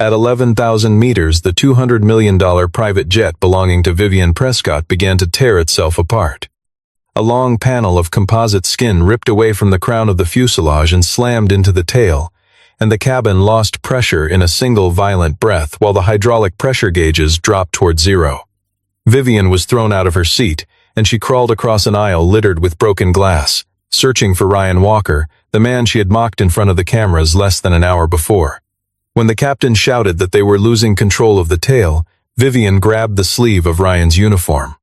At 11,000 meters, the $200 million private jet belonging to Vivien Prescott began to tear itself apart. A long panel of composite skin ripped away from the crown of the fuselage and slammed into the tail, and the cabin lost pressure in a single violent breath while the hydraulic pressure gauges dropped toward zero. Vivien was thrown out of her seat, and she crawled across an aisle littered with broken glass, searching for Ryan Walker, the man she had mocked in front of the cameras less than an hour before. When the captain shouted that they were losing control of the tail, Vivien grabbed the sleeve of Ryan's uniform.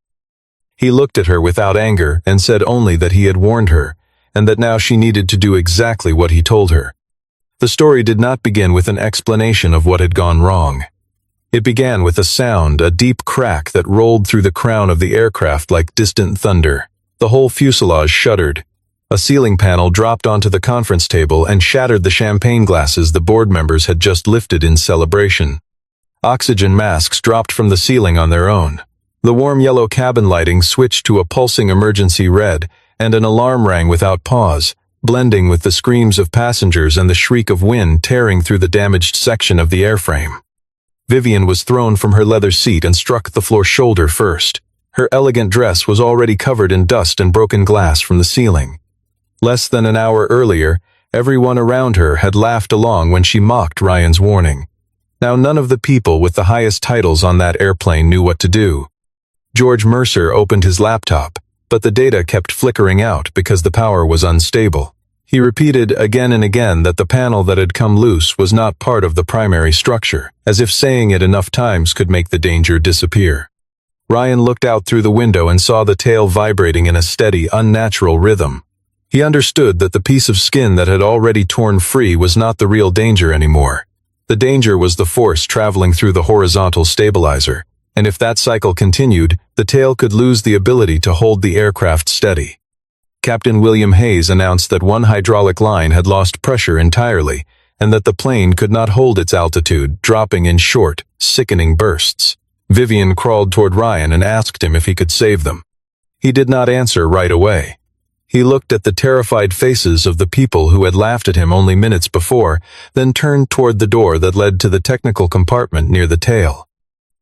He looked at her without anger and said only that he had warned her, and that now she needed to do exactly what he told her. The story did not begin with an explanation of what had gone wrong. It began with a sound, a deep crack that rolled through the crown of the aircraft like distant thunder. The whole fuselage shuddered. A ceiling panel dropped onto the conference table and shattered the champagne glasses the board members had just lifted in celebration. Oxygen masks dropped from the ceiling on their own. The warm yellow cabin lighting switched to a pulsing emergency red, and an alarm rang without pause, blending with the screams of passengers and the shriek of wind tearing through the damaged section of the airframe. Vivien was thrown from her leather seat and struck the floor shoulder first. Her elegant dress was already covered in dust and broken glass from the ceiling. Less than an hour earlier, everyone around her had laughed along when she mocked Ryan's warning. Now none of the people with the highest titles on that airplane knew what to do. George Mercer opened his laptop, but the data kept flickering out because the power was unstable. He repeated again and again that the panel that had come loose was not part of the primary structure, as if saying it enough times could make the danger disappear. Ryan looked out through the window and saw the tail vibrating in a steady, unnatural rhythm. He understood that the piece of skin that had already torn free was not the real danger anymore. The danger was the force traveling through the horizontal stabilizer, and if that cycle continued, the tail could lose the ability to hold the aircraft steady. Captain William Hayes announced that one hydraulic line had lost pressure entirely, and that the plane could not hold its altitude, dropping in short, sickening bursts. Vivien crawled toward Ryan and asked him if he could save them. He did not answer right away. He looked at the terrified faces of the people who had laughed at him only minutes before, then turned toward the door that led to the technical compartment near the tail.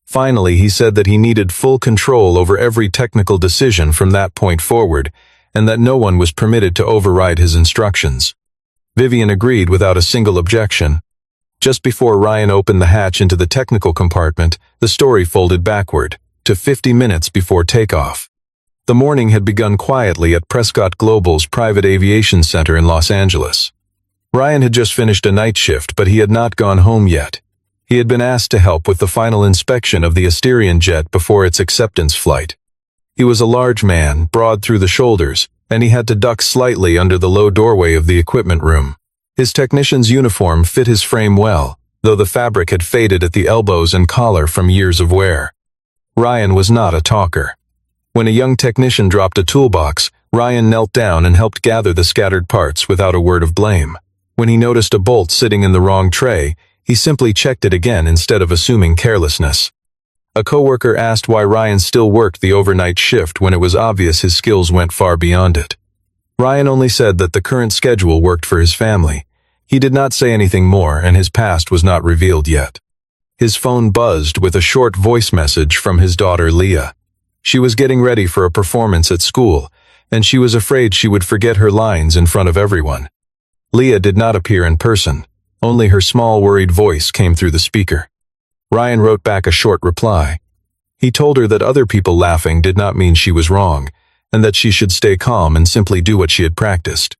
Finally, he said that he needed full control over every technical decision from that point forward, and that no one was permitted to override his instructions. Vivien agreed without a single objection. Just before Ryan opened the hatch into the technical compartment, the story folded backward, to 50 minutes before takeoff. The morning had begun quietly at Prescott Global's private aviation center in Los Angeles. Ryan had just finished a night shift, but he had not gone home yet. He had been asked to help with the final inspection of the Disastrous jet before its acceptance flight. He was a large man, broad through the shoulders, and he had to duck slightly under the low doorway of the equipment room. His technician's uniform fit his frame well, though the fabric had faded at the elbows and collar from years of wear. Ryan was not a talker. When a young technician dropped a toolbox, Ryan knelt down and helped gather the scattered parts without a word of blame. When he noticed a bolt sitting in the wrong tray, he simply checked it again instead of assuming carelessness. A coworker asked why Ryan still worked the overnight shift when it was obvious his skills went far beyond it. Ryan only said that the current schedule worked for his family. He did not say anything more, and his past was not revealed yet. His phone buzzed with a short voice message from his daughter Leah. She was getting ready for a performance at school, and she was afraid she would forget her lines in front of everyone. Leah did not appear in person. Only her small, worried voice came through the speaker. Ryan wrote back a short reply. He told her that other people laughing did not mean she was wrong, and that she should stay calm and simply do what she had practiced.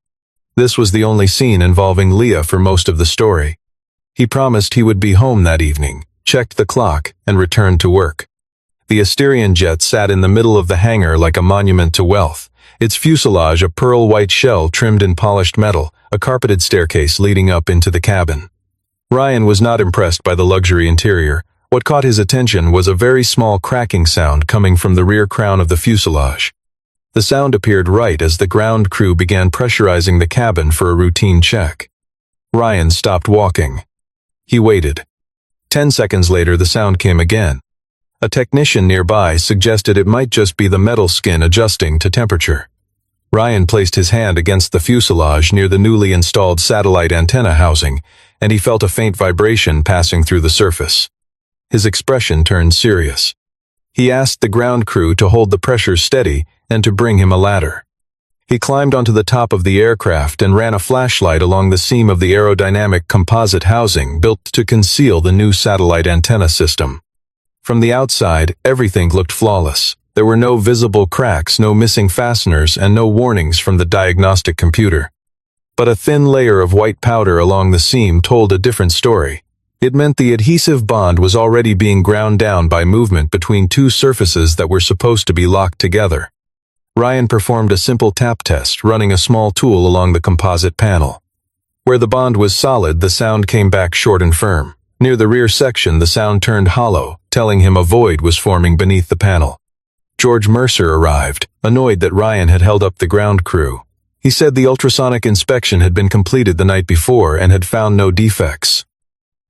This was the only scene involving Leah for most of the story. He promised he would be home that evening, checked the clock, and returned to work. The Disastrous jet sat in the middle of the hangar like a monument to wealth, its fuselage a pearl-white shell trimmed in polished metal, a carpeted staircase leading up into the cabin. Ryan was not impressed by the luxury interior. What caught his attention was a very small cracking sound coming from the rear crown of the fuselage. The sound appeared right as the ground crew began pressurizing the cabin for a routine check. Ryan stopped walking. He waited. 10 seconds later, the sound came again. A technician nearby suggested it might just be the metal skin adjusting to temperature. Ryan placed his hand against the fuselage near the newly installed satellite antenna housing, and he felt a faint vibration passing through the surface. His expression turned serious. He asked the ground crew to hold the pressure steady and to bring him a ladder. He climbed onto the top of the aircraft and ran a flashlight along the seam of the aerodynamic composite housing built to conceal the new satellite antenna system. From the outside, everything looked flawless. There were no visible cracks, no missing fasteners, and no warnings from the diagnostic computer. But a thin layer of white powder along the seam told a different story. It meant the adhesive bond was already being ground down by movement between two surfaces that were supposed to be locked together. Ryan performed a simple tap test, running a small tool along the composite panel. Where the bond was solid, the sound came back short and firm. Near the rear section, the sound turned hollow, telling him a void was forming beneath the panel. George Mercer arrived, annoyed that Ryan had held up the ground crew. He said the ultrasonic inspection had been completed the night before and had found no defects.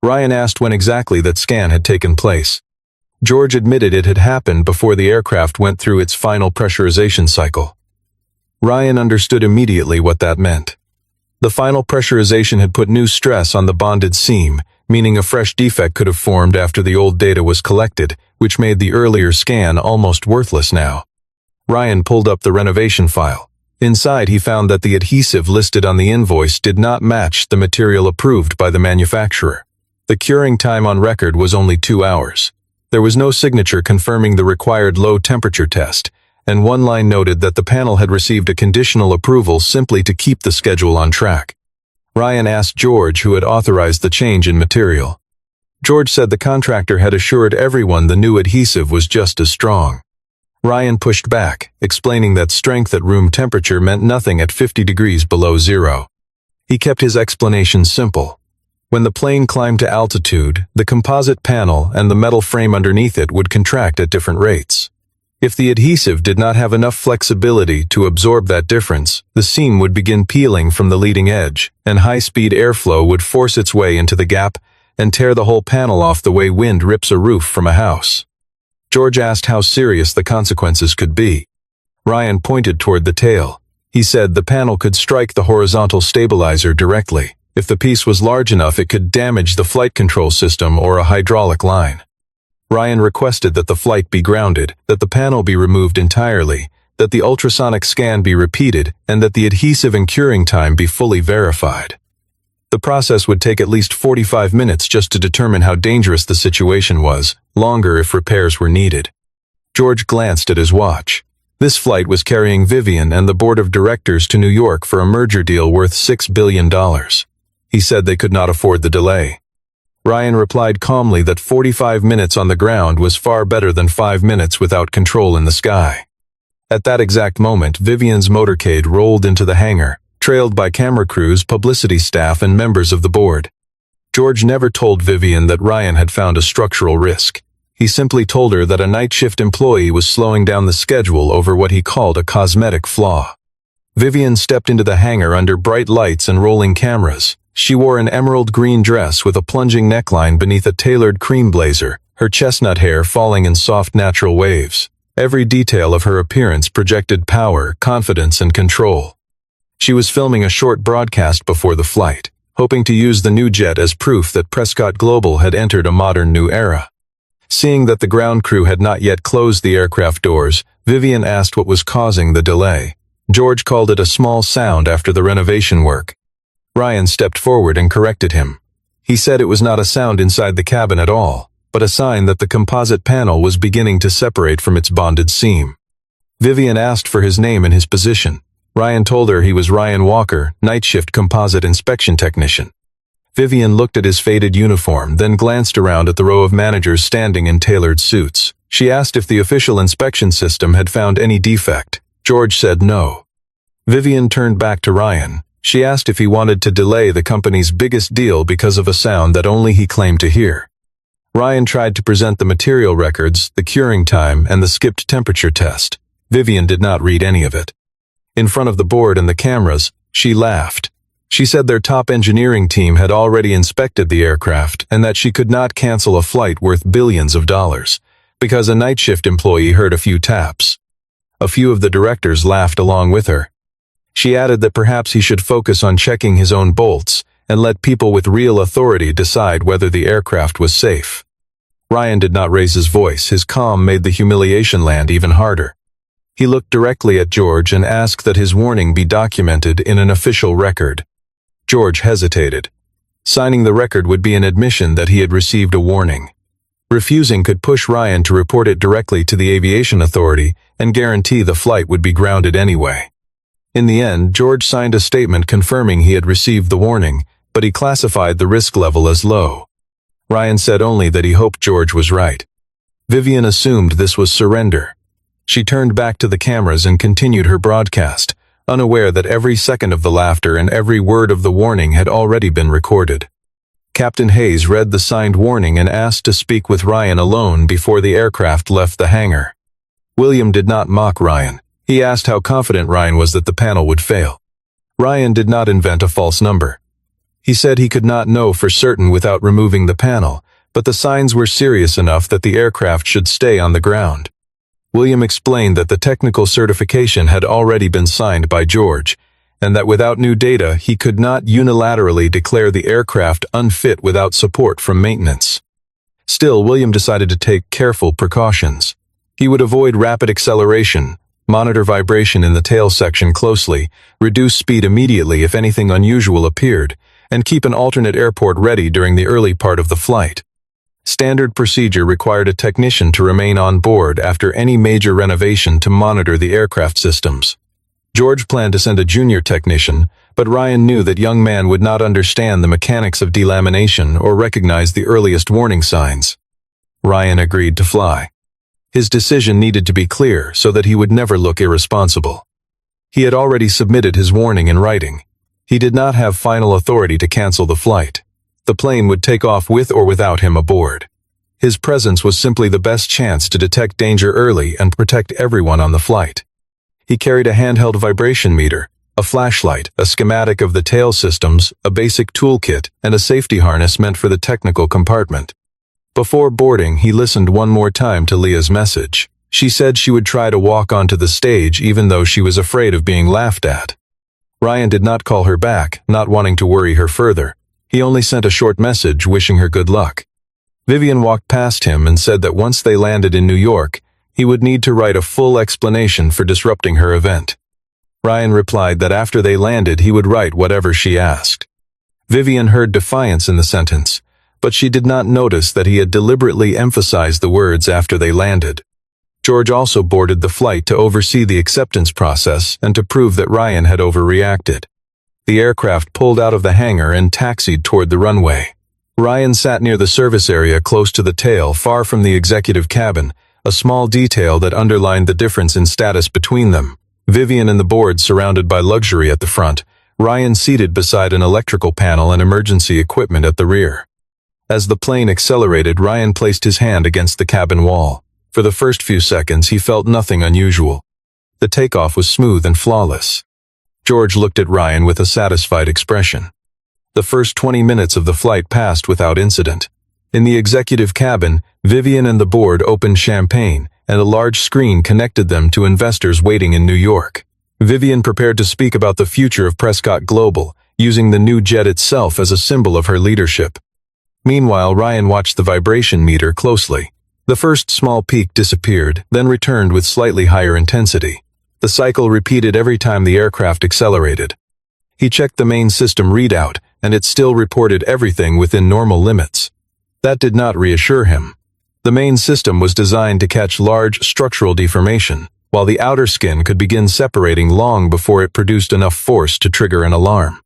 Ryan asked when exactly that scan had taken place. George admitted it had happened before the aircraft went through its final pressurization cycle. Ryan understood immediately what that meant. The final pressurization had put new stress on the bonded seam, meaning a fresh defect could have formed after the old data was collected, which made the earlier scan almost worthless now. Ryan pulled up the renovation file. Inside, he found that the adhesive listed on the invoice did not match the material approved by the manufacturer. The curing time on record was only 2 hours. There was no signature confirming the required low-temperature test, and one line noted that the panel had received a conditional approval simply to keep the schedule on track. Ryan asked George who had authorized the change in material. George said the contractor had assured everyone the new adhesive was just as strong. Ryan pushed back, explaining that strength at room temperature meant nothing at 50 degrees below zero. He kept his explanation simple. When the plane climbed to altitude, the composite panel and the metal frame underneath it would contract at different rates. If the adhesive did not have enough flexibility to absorb that difference, the seam would begin peeling from the leading edge, and high-speed airflow would force its way into the gap and tear the whole panel off the way wind rips a roof from a house. George asked how serious the consequences could be. Ryan pointed toward the tail. He said the panel could strike the horizontal stabilizer directly. If the piece was large enough, it could damage the flight control system or a hydraulic line. Ryan requested that the flight be grounded, that the panel be removed entirely, that the ultrasonic scan be repeated, and that the adhesive and curing time be fully verified. The process would take at least 45 minutes just to determine how dangerous the situation was, longer if repairs were needed. George glanced at his watch. This flight was carrying Vivien and the board of directors to New York for a merger deal worth $6 billion. He said they could not afford the delay. Ryan replied calmly that 45 minutes on the ground was far better than 5 minutes without control in the sky. At that exact moment, Vivien's motorcade rolled into the hangar, trailed by camera crews, publicity staff, and members of the board. George never told Vivien that Ryan had found a structural risk. He simply told her that a night shift employee was slowing down the schedule over what he called a cosmetic flaw. Vivien stepped into the hangar under bright lights and rolling cameras. She wore an emerald green dress with a plunging neckline beneath a tailored cream blazer, her chestnut hair falling in soft natural waves. Every detail of her appearance projected power, confidence, and control. She was filming a short broadcast before the flight, hoping to use the new jet as proof that Prescott Global had entered a modern new era. Seeing that the ground crew had not yet closed the aircraft doors, Vivien asked what was causing the delay. George called it a small sound after the renovation work. Ryan stepped forward and corrected him. He said it was not a sound inside the cabin at all, but a sign that the composite panel was beginning to separate from its bonded seam. Vivien asked for his name and his position. Ryan told her he was Ryan Walker, night shift composite inspection technician. Vivien looked at his faded uniform, then glanced around at the row of managers standing in tailored suits. She asked if the official inspection system had found any defect. George said no. Vivien turned back to Ryan. She asked if he wanted to delay the company's biggest deal because of a sound that only he claimed to hear. Ryan tried to present the material records, the curing time, and the skipped temperature test. Vivien did not read any of it. In front of the board and the cameras, she laughed. She said their top engineering team had already inspected the aircraft and that she could not cancel a flight worth billions of dollars because a night shift employee heard a few taps. A few of the directors laughed along with her. She added that perhaps he should focus on checking his own bolts and let people with real authority decide whether the aircraft was safe. Ryan did not raise his voice. His calm made the humiliation land even harder. He looked directly at George and asked that his warning be documented in an official record. George hesitated. Signing the record would be an admission that he had received a warning. Refusing could push Ryan to report it directly to the aviation authority and guarantee the flight would be grounded anyway. In the end, George signed a statement confirming he had received the warning, but he classified the risk level as low. Ryan said only that he hoped George was right. Vivien assumed this was surrender. She turned back to the cameras and continued her broadcast, unaware that every second of the laughter and every word of the warning had already been recorded. Captain Hayes read the signed warning and asked to speak with Ryan alone before the aircraft left the hangar. William did not mock Ryan. He asked how confident Ryan was that the panel would fail. Ryan did not invent a false number. He said he could not know for certain without removing the panel, but the signs were serious enough that the aircraft should stay on the ground. William explained that the technical certification had already been signed by George, and that without new data he could not unilaterally declare the aircraft unfit without support from maintenance. Still, William decided to take careful precautions. He would avoid rapid acceleration, monitor vibration in the tail section closely, reduce speed immediately if anything unusual appeared, and keep an alternate airport ready during the early part of the flight. Standard procedure required a technician to remain on board after any major renovation to monitor the aircraft systems. George planned to send a junior technician, but Ryan knew that young man would not understand the mechanics of delamination or recognize the earliest warning signs. Ryan agreed to fly. His decision needed to be clear so that he would never look irresponsible. He had already submitted his warning in writing. He did not have final authority to cancel the flight. The plane would take off with or without him aboard. His presence was simply the best chance to detect danger early and protect everyone on the flight. He carried a handheld vibration meter, a flashlight, a schematic of the tail systems, a basic toolkit, and a safety harness meant for the technical compartment. Before boarding, he listened one more time to Leah's message. She said she would try to walk onto the stage even though she was afraid of being laughed at. Ryan did not call her back, not wanting to worry her further. He only sent a short message wishing her good luck. Vivien walked past him and said that once they landed in New York, he would need to write a full explanation for disrupting her event. Ryan replied that after they landed he would write whatever she asked. Vivien heard defiance in the sentence, but she did not notice that he had deliberately emphasized the words after they landed. George also boarded the flight to oversee the acceptance process and to prove that Ryan had overreacted. The aircraft pulled out of the hangar and taxied toward the runway. Ryan sat near the service area close to the tail, far from the executive cabin, a small detail that underlined the difference in status between them. Vivien and the board surrounded by luxury at the front, Ryan seated beside an electrical panel and emergency equipment at the rear. As the plane accelerated, Ryan placed his hand against the cabin wall. For the first few seconds, he felt nothing unusual. The takeoff was smooth and flawless. George looked at Ryan with a satisfied expression. The first 20 minutes of the flight passed without incident. In the executive cabin, Vivien and the board opened champagne, and a large screen connected them to investors waiting in New York. Vivien prepared to speak about the future of Prescott Global, using the new jet itself as a symbol of her leadership. Meanwhile, Ryan watched the vibration meter closely. The first small peak disappeared, then returned with slightly higher intensity. The cycle repeated every time the aircraft accelerated. He checked the main system readout, and it still reported everything within normal limits. That did not reassure him. The main system was designed to catch large structural deformation, while the outer skin could begin separating long before it produced enough force to trigger an alarm.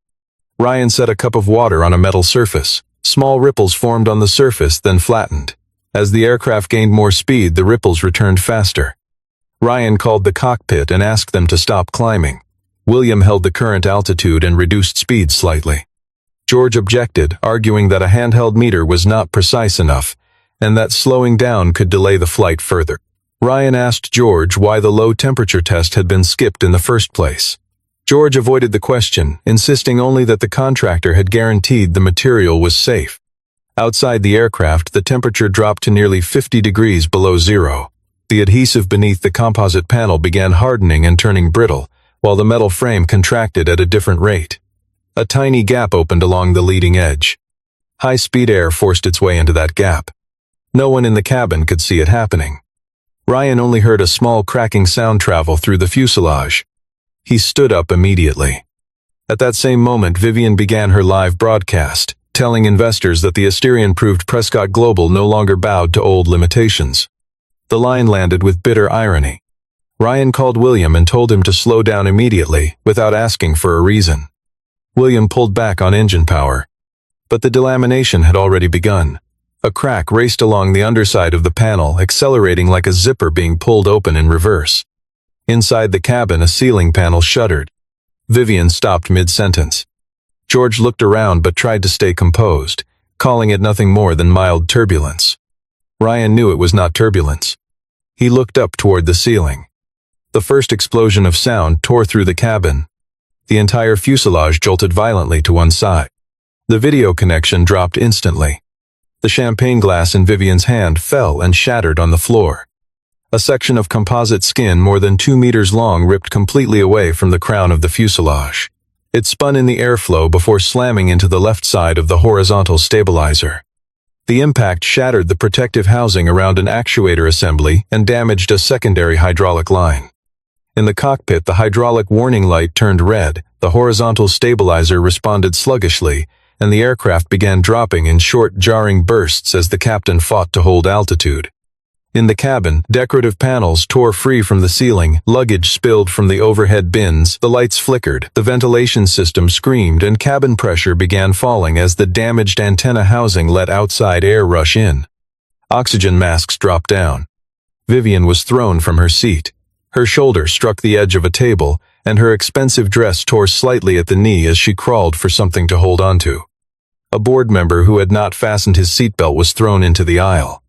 Ryan set a cup of water on a metal surface. Small ripples formed on the surface, then flattened. As the aircraft gained more speed, the ripples returned faster. Ryan called the cockpit and asked them to stop climbing. William held the current altitude and reduced speed slightly. George objected, arguing that a handheld meter was not precise enough, and that slowing down could delay the flight further. Ryan asked George why the low temperature test had been skipped in the first place. George avoided the question, insisting only that the contractor had guaranteed the material was safe. Outside the aircraft, the temperature dropped to nearly 50 degrees below zero. The adhesive beneath the composite panel began hardening and turning brittle, while the metal frame contracted at a different rate. A tiny gap opened along the leading edge. High-speed air forced its way into that gap. No one in the cabin could see it happening. Ryan only heard a small cracking sound travel through the fuselage. He stood up immediately. At that same moment, Vivien began her live broadcast, telling investors that the Asterion proved Prescott Global no longer bowed to old limitations. The line landed with bitter irony. Ryan called William and told him to slow down immediately, without asking for a reason. William pulled back on engine power. But the delamination had already begun. A crack raced along the underside of the panel, accelerating like a zipper being pulled open in reverse. Inside the cabin, a ceiling panel shuddered. Vivien stopped mid-sentence. George looked around but tried to stay composed, calling it nothing more than mild turbulence. Ryan knew it was not turbulence. He looked up toward the ceiling. The first explosion of sound tore through the cabin. The entire fuselage jolted violently to one side. The video connection dropped instantly. The champagne glass in Vivien's hand fell and shattered on the floor. A section of composite skin more than 2 meters long ripped completely away from the crown of the fuselage. It spun in the airflow before slamming into the left side of the horizontal stabilizer. The impact shattered the protective housing around an actuator assembly and damaged a secondary hydraulic line. In the cockpit, the hydraulic warning light turned red, the horizontal stabilizer responded sluggishly, and the aircraft began dropping in short, jarring bursts as the captain fought to hold altitude. In the cabin, decorative panels tore free from the ceiling, luggage spilled from the overhead bins, the lights flickered, the ventilation system screamed, and cabin pressure began falling as the damaged antenna housing let outside air rush in. Oxygen masks dropped down. Vivien was thrown from her seat. Her shoulder struck the edge of a table, and her expensive dress tore slightly at the knee as she crawled for something to hold onto. A board member who had not fastened his seatbelt was thrown into the aisle.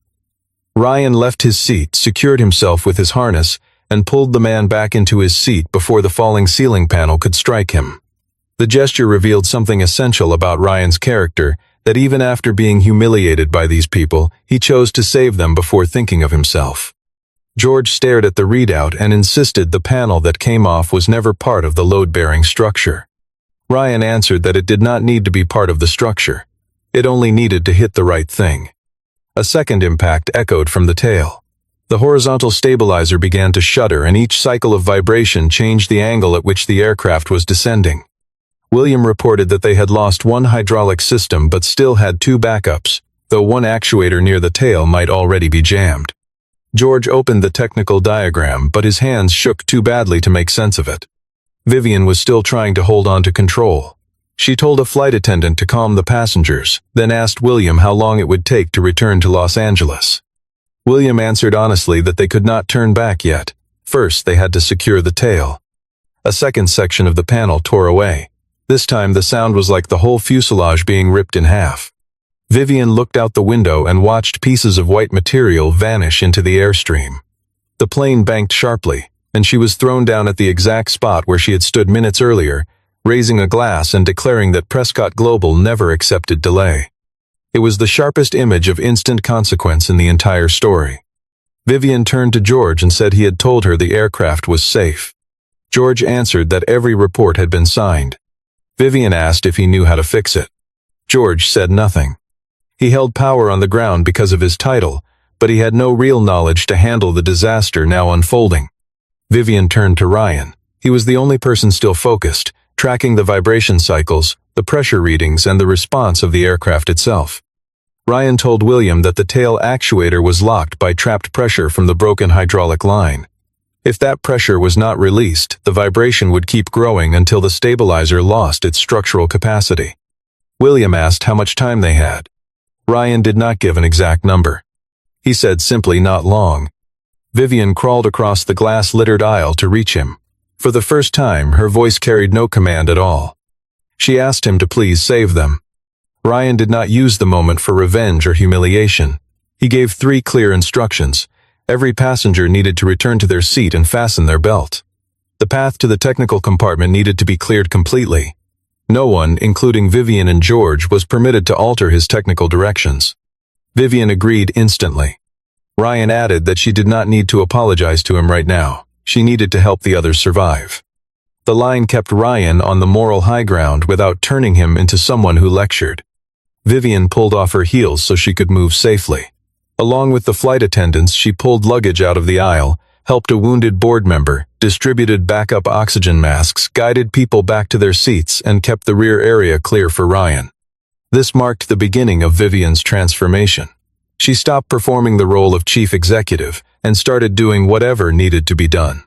Ryan left his seat, secured himself with his harness, and pulled the man back into his seat before the falling ceiling panel could strike him. The gesture revealed something essential about Ryan's character, that even after being humiliated by these people, he chose to save them before thinking of himself. George stared at the readout and insisted the panel that came off was never part of the load-bearing structure. Ryan answered that it did not need to be part of the structure. It only needed to hit the right thing. A second impact echoed from the tail. The horizontal stabilizer began to shudder, and each cycle of vibration changed the angle at which the aircraft was descending. William reported that they had lost one hydraulic system but still had 2 backups, though one actuator near the tail might already be jammed. George opened the technical diagram, but his hands shook too badly to make sense of it. Vivien was still trying to hold on to control. She told a flight attendant to calm the passengers, then asked William how long it would take to return to Los Angeles. William answered honestly that they could not turn back yet. First, they had to secure the tail. A second section of the panel tore away. This time the sound was like the whole fuselage being ripped in half. Vivien looked out the window and watched pieces of white material vanish into the airstream. The plane banked sharply, and she was thrown down at the exact spot where she had stood minutes earlier, raising a glass and declaring that Prescott Global never accepted delay. It was the sharpest image of instant consequence in the entire story. Vivien turned to George and said he had told her the aircraft was safe. George answered that every report had been signed. Vivien asked if he knew how to fix it. George said nothing. He held power on the ground because of his title, but he had no real knowledge to handle the disaster now unfolding. Vivien turned to Ryan. He was the only person still focused, tracking the vibration cycles, the pressure readings, and the response of the aircraft itself. Ryan told William that the tail actuator was locked by trapped pressure from the broken hydraulic line. If that pressure was not released, the vibration would keep growing until the stabilizer lost its structural capacity. William asked how much time they had. Ryan did not give an exact number. He said simply not long. Vivien crawled across the glass-littered aisle to reach him. For the first time, her voice carried no command at all. She asked him to please save them. Ryan did not use the moment for revenge or humiliation. He gave 3 clear instructions. Every passenger needed to return to their seat and fasten their belt. The path to the technical compartment needed to be cleared completely. No one, including Vivien and George, was permitted to alter his technical directions. Vivien agreed instantly. Ryan added that she did not need to apologize to him right now. She needed to help the others survive. The line kept Ryan on the moral high ground without turning him into someone who lectured. Vivien pulled off her heels so she could move safely. Along with the flight attendants, she pulled luggage out of the aisle, helped a wounded board member, distributed backup oxygen masks, guided people back to their seats, and kept the rear area clear for Ryan. This marked the beginning of Vivien's transformation. She stopped performing the role of chief executive and started doing whatever needed to be done.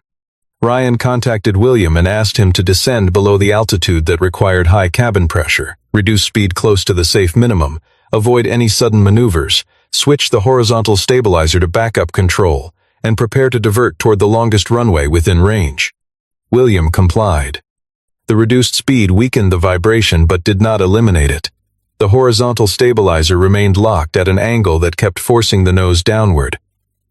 Ryan contacted William and asked him to descend below the altitude that required high cabin pressure, reduce speed close to the safe minimum, avoid any sudden maneuvers, switch the horizontal stabilizer to backup control, and prepare to divert toward the longest runway within range. William complied. The reduced speed weakened the vibration but did not eliminate it. The horizontal stabilizer remained locked at an angle that kept forcing the nose downward.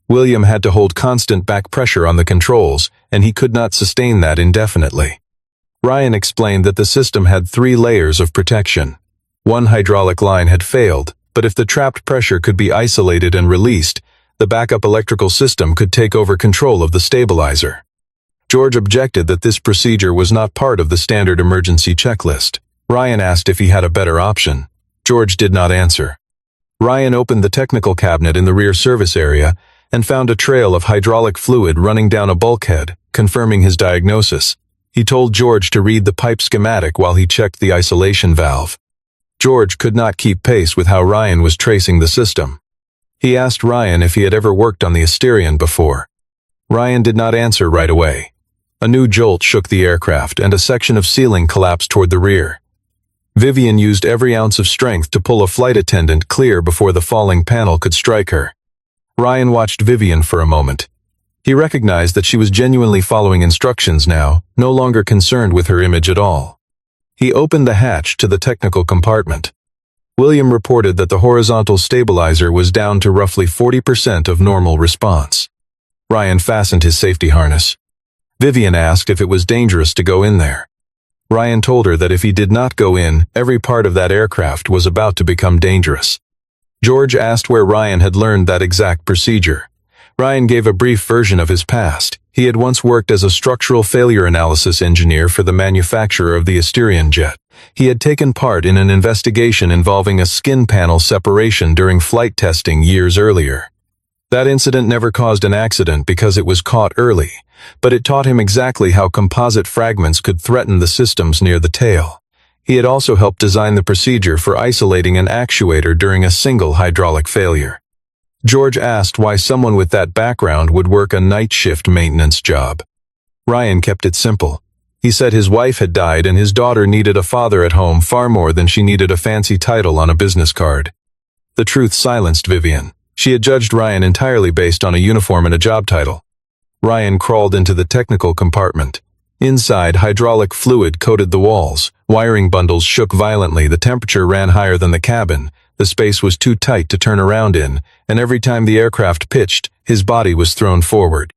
William had to hold constant back pressure on the controls, and he could not sustain that indefinitely. Ryan explained that the system had 3 layers of protection. One hydraulic line had failed, but if the trapped pressure could be isolated and released, the backup electrical system could take over control of the stabilizer. George objected that this procedure was not part of the standard emergency checklist. Ryan asked if he had a better option. George did not answer. Ryan opened the technical cabinet in the rear service area and found a trail of hydraulic fluid running down a bulkhead, confirming his diagnosis. He told George to read the pipe schematic while he checked the isolation valve. George could not keep pace with how Ryan was tracing the system. He asked Ryan if he had ever worked on the Asterion before. Ryan did not answer right away. A new jolt shook the aircraft, and a section of ceiling collapsed toward the rear. Vivien used every ounce of strength to pull a flight attendant clear before the falling panel could strike her. Ryan watched Vivien for a moment. He recognized that she was genuinely following instructions now, no longer concerned with her image at all. He opened the hatch to the technical compartment. William reported that the horizontal stabilizer was down to roughly 40% of normal response. Ryan fastened his safety harness. Vivien asked if it was dangerous to go in there. Ryan told her that if he did not go in, every part of that aircraft was about to become dangerous. George asked where Ryan had learned that exact procedure. Ryan gave a brief version of his past. He had once worked as a structural failure analysis engineer for the manufacturer of the Asterion jet. He had taken part in an investigation involving a skin panel separation during flight testing years earlier. That incident never caused an accident because it was caught early, but it taught him exactly how composite fragments could threaten the systems near the tail. He had also helped design the procedure for isolating an actuator during a single hydraulic failure. George asked why someone with that background would work a night shift maintenance job. Ryan kept it simple. He said his wife had died and his daughter needed a father at home far more than she needed a fancy title on a business card. The truth silenced Vivien. She had judged Ryan entirely based on a uniform and a job title. Ryan crawled into the technical compartment. Inside, hydraulic fluid coated the walls. Wiring bundles shook violently. The temperature ran higher than the cabin. The space was too tight to turn around in, and every time the aircraft pitched, his body was thrown forward.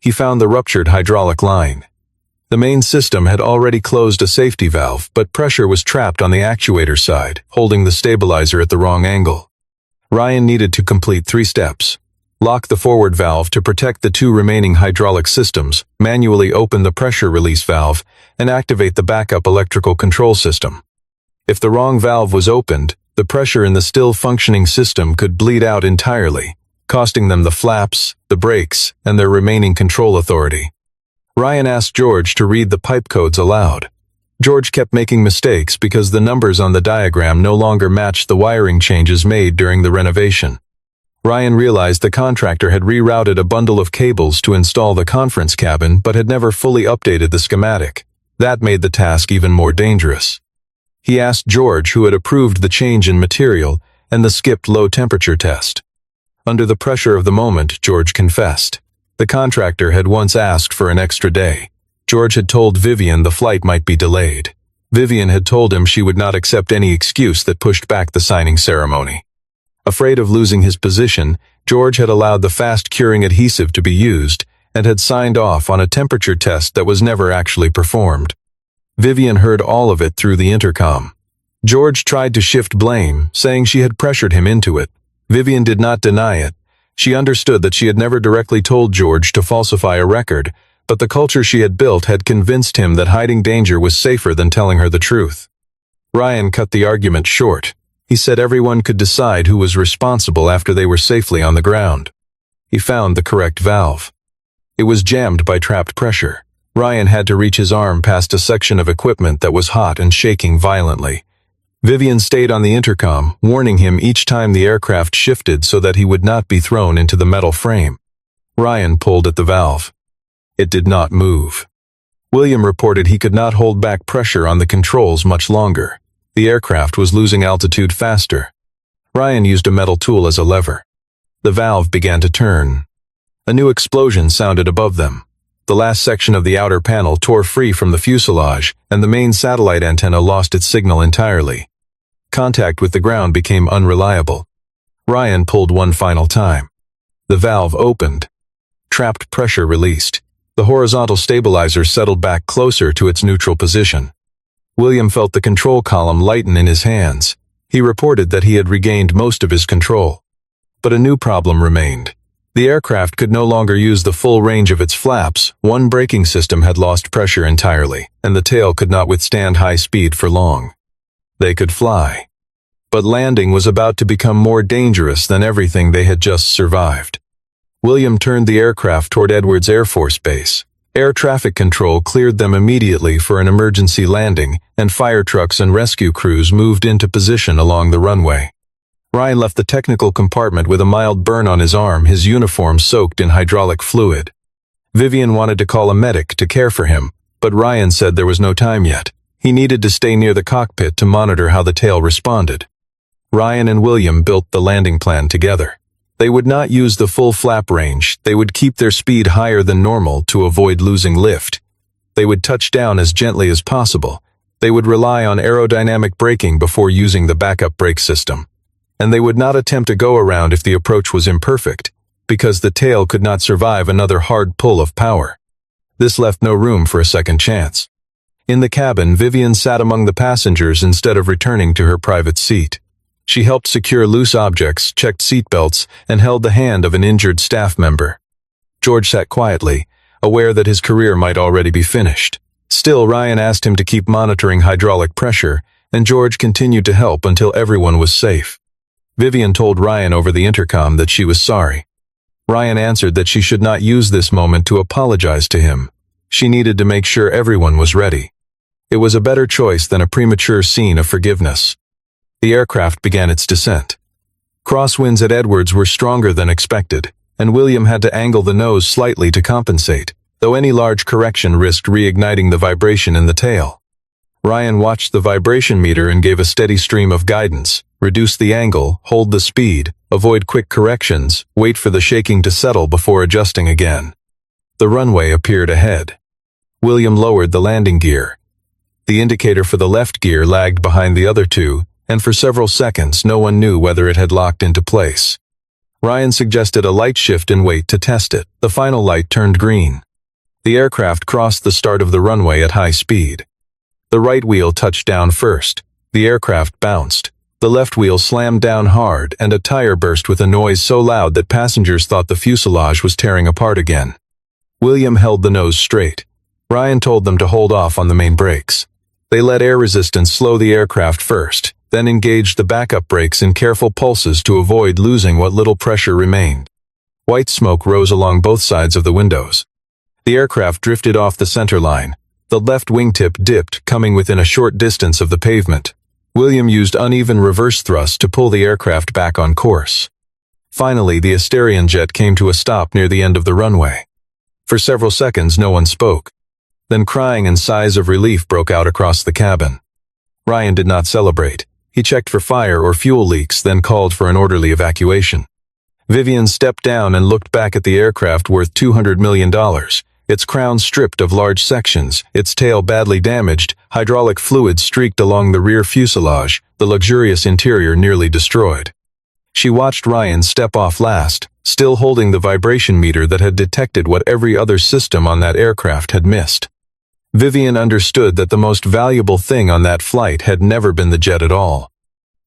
He found the ruptured hydraulic line. The main system had already closed a safety valve, but pressure was trapped on the actuator side, holding the stabilizer at the wrong angle. Ryan needed to complete 3 steps. Lock the forward valve to protect the 2 remaining hydraulic systems, manually open the pressure release valve, and activate the backup electrical control system. If the wrong valve was opened, the pressure in the still functioning system could bleed out entirely, costing them the flaps, the brakes, and their remaining control authority. Ryan asked George to read the pipe codes aloud. George kept making mistakes because the numbers on the diagram no longer matched the wiring changes made during the renovation. Ryan realized the contractor had rerouted a bundle of cables to install the conference cabin but had never fully updated the schematic. That made the task even more dangerous. He asked George who had approved the change in material and the skipped low-temperature test. Under the pressure of the moment, George confessed. The contractor had once asked for an extra day. George had told Vivien the flight might be delayed. Vivien had told him she would not accept any excuse that pushed back the signing ceremony. Afraid of losing his position, George had allowed the fast-curing adhesive to be used and had signed off on a temperature test that was never actually performed. Vivien heard all of it through the intercom. George tried to shift blame, saying she had pressured him into it. Vivien did not deny it. She understood that she had never directly told George to falsify a record, but the culture she had built had convinced him that hiding danger was safer than telling her the truth. Ryan cut the argument short. He said everyone could decide who was responsible after they were safely on the ground. He found the correct valve. It was jammed by trapped pressure. Ryan had to reach his arm past a section of equipment that was hot and shaking violently. Vivien stayed on the intercom, warning him each time the aircraft shifted so that he would not be thrown into the metal frame. Ryan pulled at the valve. It did not move. William reported he could not hold back pressure on the controls much longer. The aircraft was losing altitude faster. Ryan used a metal tool as a lever. The valve began to turn. A new explosion sounded above them. The last section of the outer panel tore free from the fuselage, and the main satellite antenna lost its signal entirely. Contact with the ground became unreliable. Ryan pulled one final time. The valve opened. Trapped pressure released. The horizontal stabilizer settled back closer to its neutral position. William felt the control column lighten in his hands. He reported that he had regained most of his control. But a new problem remained. The aircraft could no longer use the full range of its flaps. One braking system had lost pressure entirely, and the tail could not withstand high speed for long. They could fly. But landing was about to become more dangerous than everything they had just survived. William turned the aircraft toward Edwards Air Force Base. Air traffic control cleared them immediately for an emergency landing, and fire trucks and rescue crews moved into position along the runway. Ryan left the technical compartment with a mild burn on his arm, his uniform soaked in hydraulic fluid. Vivien wanted to call a medic to care for him, but Ryan said there was no time yet. He needed to stay near the cockpit to monitor how the tail responded. Ryan and William built the landing plan together. They would not use the full flap range. They would keep their speed higher than normal to avoid losing lift. They would touch down as gently as possible. They would rely on aerodynamic braking before using the backup brake system. And they would not attempt a go-around if the approach was imperfect, because the tail could not survive another hard pull of power. This left no room for a second chance. In the cabin, Vivien sat among the passengers instead of returning to her private seat. She helped secure loose objects, checked seatbelts, and held the hand of an injured staff member. George sat quietly, aware that his career might already be finished. Still, Ryan asked him to keep monitoring hydraulic pressure, and George continued to help until everyone was safe. Vivien told Ryan over the intercom that she was sorry. Ryan answered that she should not use this moment to apologize to him. She needed to make sure everyone was ready. It was a better choice than a premature scene of forgiveness. The aircraft began its descent. Crosswinds at Edwards were stronger than expected, and William had to angle the nose slightly to compensate, though any large correction risked reigniting the vibration in the tail. Ryan watched the vibration meter and gave a steady stream of guidance. Reduce the angle, hold the speed, avoid quick corrections, wait for the shaking to settle before adjusting again. The runway appeared ahead. William lowered the landing gear. The indicator for the left gear lagged behind the other two, and for several seconds no one knew whether it had locked into place. Ryan suggested a light shift and wait to test it. The final light turned green. The aircraft crossed the start of the runway at high speed. The right wheel touched down first. The aircraft bounced. The left wheel slammed down hard, and a tire burst with a noise so loud that passengers thought the fuselage was tearing apart again. William held the nose straight. Ryan told them to hold off on the main brakes. They let air resistance slow the aircraft first, then engaged the backup brakes in careful pulses to avoid losing what little pressure remained. White smoke rose along both sides of the windows. The aircraft drifted off the center line. The left wingtip dipped, coming within a short distance of the pavement. William used uneven reverse thrust to pull the aircraft back on course. Finally, the Asterion jet came to a stop near the end of the runway. For several seconds, no one spoke. Then crying and sighs of relief broke out across the cabin. Ryan did not celebrate. He checked for fire or fuel leaks, then called for an orderly evacuation. Vivien stepped down and looked back at the aircraft worth $200 million. Its crown stripped of large sections, its tail badly damaged, hydraulic fluid streaked along the rear fuselage, the luxurious interior nearly destroyed. She watched Ryan step off last, still holding the vibration meter that had detected what every other system on that aircraft had missed. Vivien understood that the most valuable thing on that flight had never been the jet at all.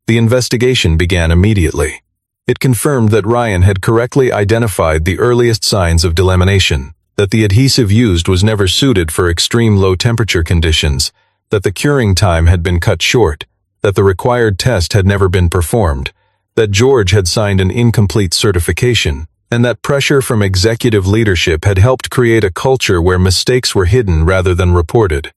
The investigation began immediately. It confirmed that Ryan had correctly identified the earliest signs of delamination. that the adhesive used was never suited for extreme low-temperature conditions, that the curing time had been cut short, that the required test had never been performed, that George had signed an incomplete certification, and that pressure from executive leadership had helped create a culture where mistakes were hidden rather than reported.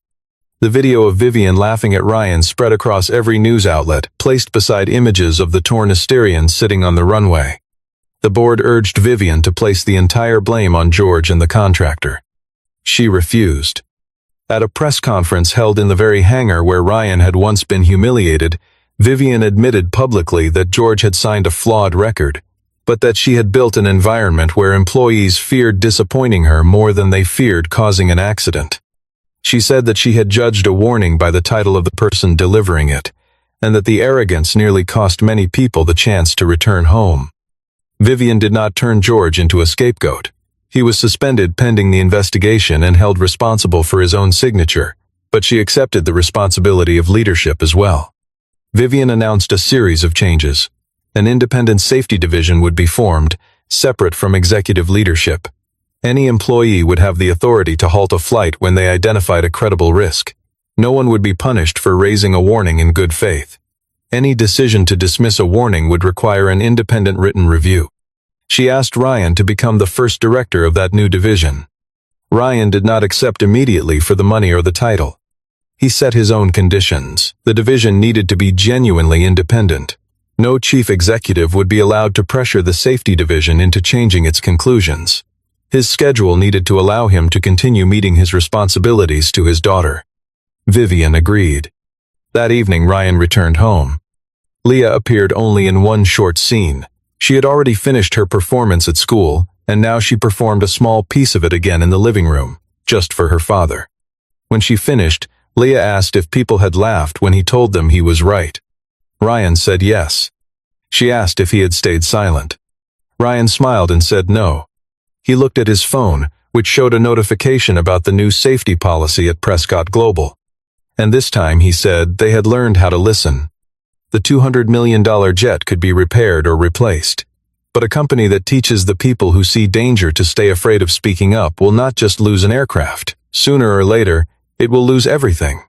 The video of Vivien laughing at Ryan spread across every news outlet, placed beside images of the torn Asterian sitting on the runway. The board urged Vivien to place the entire blame on George and the contractor. She refused. At a press conference held in the very hangar where Ryan had once been humiliated, Vivien admitted publicly that George had signed a flawed record, but that she had built an environment where employees feared disappointing her more than they feared causing an accident. She said that she had judged a warning by the title of the person delivering it, and that the arrogance nearly cost many people the chance to return home. Vivien did not turn George into a scapegoat. He was suspended pending the investigation and held responsible for his own signature, but she accepted the responsibility of leadership as well. Vivien announced a series of changes. An independent safety division would be formed, separate from executive leadership. Any employee would have the authority to halt a flight when they identified a credible risk. No one would be punished for raising a warning in good faith. Any decision to dismiss a warning would require an independent written review. She asked Ryan to become the first director of that new division. Ryan did not accept immediately for the money or the title. He set his own conditions. The division needed to be genuinely independent. No chief executive would be allowed to pressure the safety division into changing its conclusions. His schedule needed to allow him to continue meeting his responsibilities to his daughter. Vivien agreed. That evening Ryan returned home. Leah appeared only in one short scene. She had already finished her performance at school, and now she performed a small piece of it again in the living room, just for her father. When she finished, Leah asked if people had laughed when he told them he was right. Ryan said yes. She asked if he had stayed silent. Ryan smiled and said no. He looked at his phone, which showed a notification about the new safety policy at Prescott Global. And this time, he said, they had learned how to listen. The $200 million jet could be repaired or replaced. But a company that teaches the people who see danger to stay afraid of speaking up will not just lose an aircraft. Sooner or later, it will lose everything.